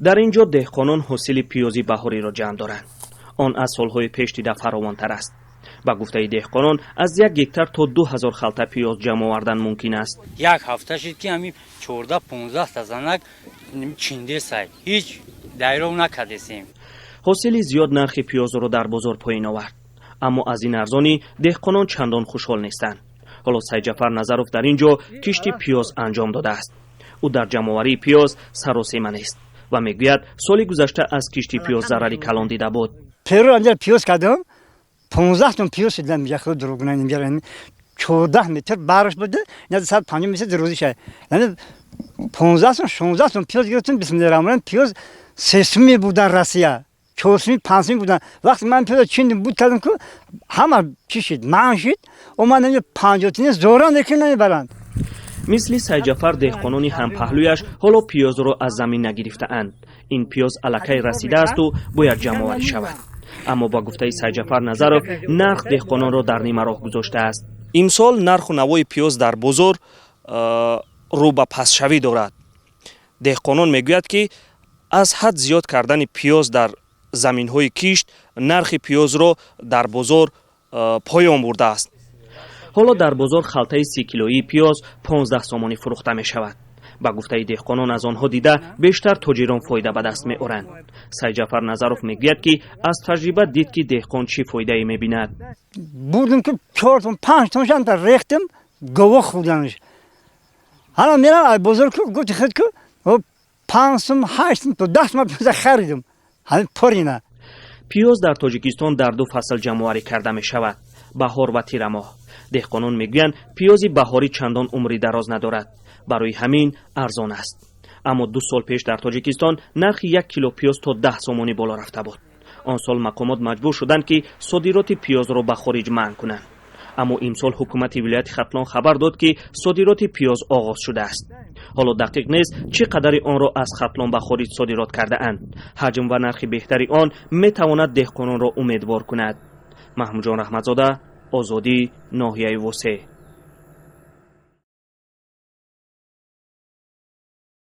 дар ин ҷо деҳқонон ҳосили пиёзи баҳориро ҷамъ доранд. он аз солҳои пеш дида фаровонтар аст. ба гуфтаи деҳқонон аз 1 гектар то 2000 халта пиёз ҷамъ овардан мумкин аст. як ҳафта шуд ки ҳамин 14-15 та занак чиндесай ҳеҷ дайров накардесем. ҳосили зиёд нархи пиёзро дар бозор поин овард. аммо аз ин арзонӣ деҳқонон чандон хушҳол нестанд. ҳоло Сайҷафар Назаров дар ин ҷо кишти пиёз анҷом додааст. ӯ дар ҷамъоварии пиёз саросема нест ва мегӯяд соли гузашта аз кишти пиёз зарари калон дида буд. перу анҷа пиёз кардам 15 тон пиёз шидам яхо дурогуна немиярам 14 метр бараш буде яд 150 метр рӯзиша яъне 15 тон 16 тон пиёз гирифтам бисмиллаҳир-раҳмонир-раҳим пиёз сесуми будан Россия 4-ми 5-ми будан вақти ман пиёз чиндим буд кардам ку ҳама чӣ шид ман шид омад 50 тини зора некин намебаранд. мисли Сайҷафар деҳқонони ҳампаҳлӯяш ҳоло пиёзро аз замин нагирифтаанд. ин пиёз аллакай расидаасту бояд ҷамъоварӣ шавад. аммо ба гуфтаи Сайҷафар Назаров нарх деҳқононро дар нима роҳ гузоштааст. имсол нарху навои пиёз дар бозор рӯ ба пастшавӣ дорад. деҳқонон мегӯяд ки аз ҳад зиёд кардани пиёз дар заминҳои кишт нархи пиёзро дар бозор поён бурдааст. ҳоло дар бозор халтаи 30 килоии пиёз 15 сомонӣ фурӯхта мешавад. ба гуфтаи деҳқонон аз онҳо дида бештар тоҷирон фоида ба даст меоранд. Сайҷафар Назаров мегӯяд ки аз таҷриба дид ки деҳқон чӣ фоидае мебинад. будем ки 4 тон 5 тоншан та рехтем гавоҳ худанаш ҳана мерам аз бозор ку гуфти хед ку 5 сом 8 сом то 10 сом пиёз харидам ҳамин порина. пиёз дар Тоҷикистон дар ду фасл ҷамъоварӣ карда мешавад: баҳор ва тирамоҳ. деҳқонон мегӯянд пиёзи баҳорӣ чандон умри дароз надорад, барои ҳамин арзон аст. аммо 2 сол пеш дар Тоҷикистон нархи 1 кило пиёз то 10 сомонӣ боло рафта буд. он сол мақомот маҷбур шуданд ки содироти пиёзро ба хориҷ манъ кунанд. аммо имсол ҳукумати вилояти Хатлон хабар дод ки содироти пиёз оғоз шудааст. ҳоло дақиқ нест чӣ қадари онро аз Хатлон ба хориҷ содирот кардаанд. ҳаҷм ва нархи беҳтари он метавонад деҳқононро умедвор кунад. маҳмуҷон раҳматзода, озодӣ, ноҳияи восеъ.